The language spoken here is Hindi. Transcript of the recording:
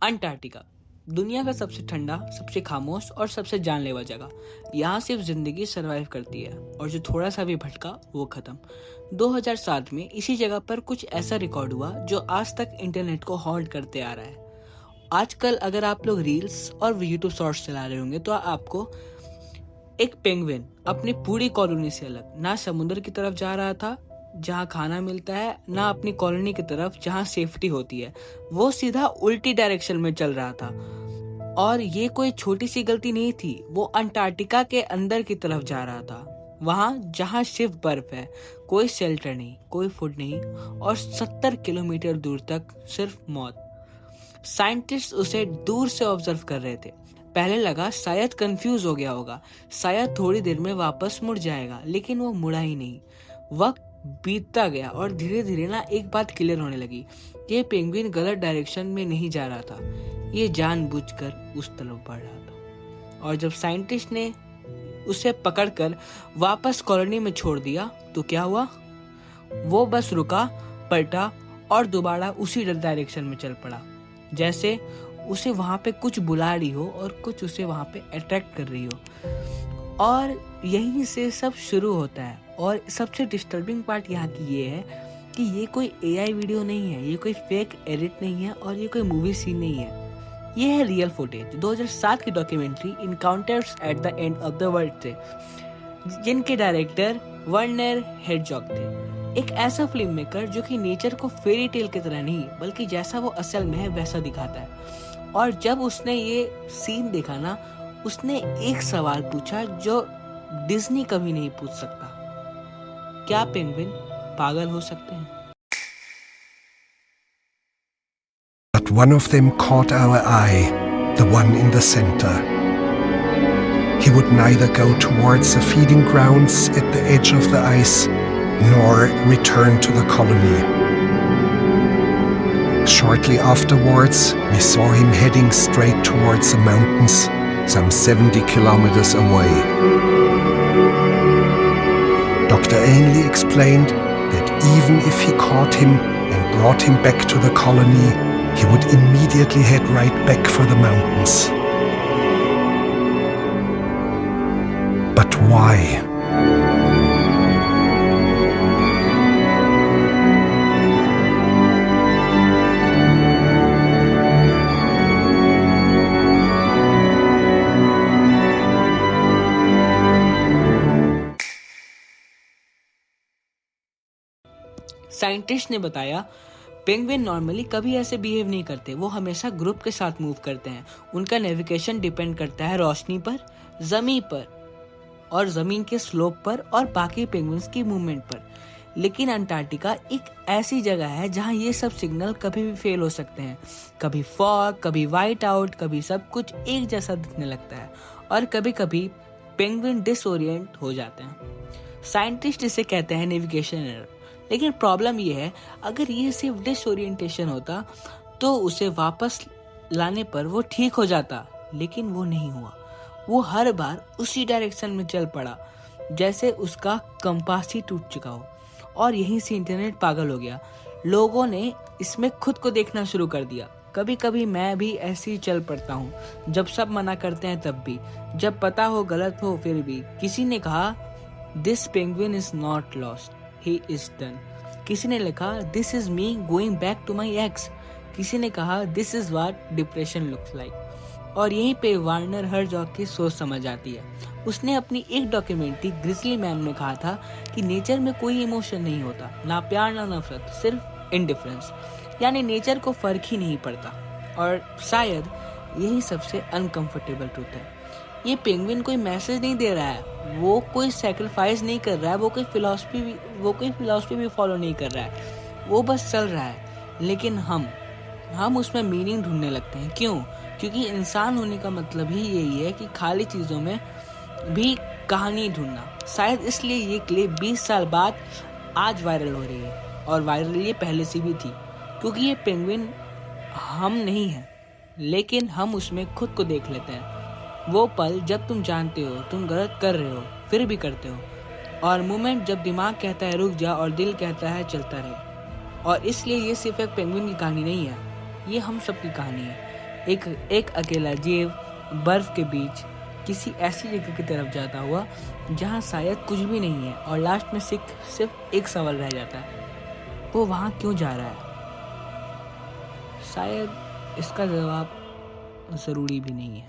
अंटार्कटिका दुनिया का सबसे ठंडा, सबसे खामोश और सबसे जानलेवा जगह। यहाँ सिर्फ जिंदगी सरवाइव करती है और जो थोड़ा सा भी भटका वो खत्म। 2007 में इसी जगह पर कुछ ऐसा रिकॉर्ड हुआ जो आज तक इंटरनेट को हॉन्ट करते आ रहा है। आजकल अगर आप लोग रील्स और यूट्यूब शॉर्ट्स चला रहे होंगे तो आपको एक पेंगुइन अपनी पूरी कॉलोनी से अलग, ना समुद्र की तरफ जा रहा था जहाँ खाना मिलता है, ना अपनी कॉलोनी की तरफ जहाँ सेफ्टी होती है। वो सीधा उल्टी डायरेक्शन में चल रहा था। और ये कोई छोटी सी गलती नहीं थी, वो अंटार्कटिका के अंदर की तरफ जा रहा था, वहां जहां सिर्फ बर्फ है, कोई शेल्टर नहीं, कोई फूड नहीं और 70 किलोमीटर दूर तक सिर्फ मौत। साइंटिस्ट उसे दूर से ऑब्जर्व कर रहे थे। पहले लगा शायद कंफ्यूज हो गया होगा, शायद थोड़ी देर में वापस मुड़ जाएगा, लेकिन वो मुड़ा ही नहीं। वक्त बीतता गया और धीरे धीरे ना एक बात क्लियर होने लगी, ये पेंगुइन गलत डायरेक्शन में नहीं जा रहा था, ये जानबूझकर उस तरफ बढ़ रहा था। और जब साइंटिस्ट ने उसे पकड़कर वापस कॉलोनी में छोड़ दिया तो क्या हुआ? वो बस रुका, पलटा और दोबारा उसी डायरेक्शन में चल पड़ा, जैसे उसे वहां पे कुछ बुला रही हो और कुछ उसे वहां पे अट्रैक्ट कर रही हो। और यहीं से सब शुरू होता है। और सबसे डिस्टर्बिंग पार्ट यहाँ की ये है कि ये कोई एआई वीडियो नहीं है, ये कोई फेक एडिट नहीं है और ये कोई मूवी सीन नहीं है। ये है रियल फुटेज 2007 की documentary encounters at the end of the world थे, जिनके डायरेक्टर वर्नर हेरजॉग थे। एक ऐसा फिल्म मेकर जो कि नेचर को फेरी टेल की तरह नहीं बल्कि जैसा वो असल में है वैसा दिखाता है। और जब उसने ये सीन देखा ना, उसने एक सवाल पूछा जो डिज्नी कभी नहीं पूछ सकता, क्या पेंगुइन पागल हो सकते हैं? But one of them caught our eye, the one in the center. He would neither go towards the feeding grounds at the edge of the ice, nor return to the colony. Shortly afterwards, we saw him heading straight towards the mountains, some 70 kilometers away. Dr. Ainley explained that even if he caught him and brought him back to the colony, he would immediately head right back for the mountains. But why? Scientist ने बताया पेंगुइन नॉर्मली कभी ऐसे बिहेव नहीं करते, वो हमेशा ग्रुप के साथ मूव करते हैं। उनका नेविगेशन डिपेंड करता है रोशनी पर, जमीन पर और जमीन के स्लोप पर और बाकी पेंगुइन्स की मूवमेंट पर। लेकिन अंटार्कटिका एक ऐसी जगह है जहां ये सब सिग्नल कभी भी फेल हो सकते हैं। कभी फॉग, कभी वाइट आउट, कभी सब कुछ एक जैसा दिखने लगता है और कभी कभी पेंगुइन डिसओरिएंट हो जाते हैं। साइंटिस्ट इसे कहते हैं नेविगेशन एरर। लेकिन प्रॉब्लम ये है, अगर ये सिर्फ डिसओरिएंटेशन होता तो उसे वापस लाने पर वो ठीक हो जाता, लेकिन वो नहीं हुआ। वो हर बार उसी डायरेक्शन में चल पड़ा जैसे उसका कंपास ही टूट चुका हो। और यहीं से इंटरनेट पागल हो गया। लोगों ने इसमें खुद को देखना शुरू कर दिया। कभी कभी मैं भी ऐसे ही चल पड़ता हूँ, जब सब मना करते हैं तब भी, जब पता हो गलत हो फिर भी। किसी ने कहा this penguin is not lost, he is done. किसी ने लिखा this is me going back to my ex. किसी ने कहा this is what depression looks like. और यहीं पे वार्नर हेरजॉग की सोच समझ आती है। उसने अपनी एक डॉक्यूमेंट्री ग्रिजली मैन में कहा था कि नेचर में कोई इमोशन नहीं होता, ना प्यार ना नफरत, सिर्फ इंडिफरेंस। यानी नेचर को फर्क ही नहीं पड़ता। और शायद यही सबसे अनकंफर्टेबल ट्रूथ है। ये पेंगुइन कोई मैसेज नहीं दे रहा है, वो कोई सैक्रिफाइस नहीं कर रहा है, वो कोई फिलॉसफी भी फॉलो नहीं कर रहा है, वो बस चल रहा है। लेकिन हम उसमें मीनिंग ढूंढने लगते हैं। क्यों? क्योंकि इंसान होने का मतलब ही यही है कि खाली चीज़ों में भी कहानी ढूंढना। शायद इसलिए ये क्लिप 20 साल बाद आज वायरल हो रही है। और वायरल ये पहले से भी थी, क्योंकि ये पेंगुइन हम नहीं है, लेकिन हम उसमें खुद को देख लेते हैं। वो पल जब तुम जानते हो तुम गलत कर रहे हो फिर भी करते हो, और मोमेंट जब दिमाग कहता है रुक जा और दिल कहता है चलता रहे। और इसलिए ये सिर्फ एक पेंगुइन की कहानी नहीं है, ये हम सब की कहानी है। एक अकेला जीव बर्फ के बीच किसी ऐसी जगह की तरफ जाता हुआ जहाँ शायद कुछ भी नहीं है, और लास्ट में सिर्फ एक सवाल रह जाता है, वो वहाँ क्यों जा रहा है? शायद इसका जवाब ज़रूरी भी नहीं है।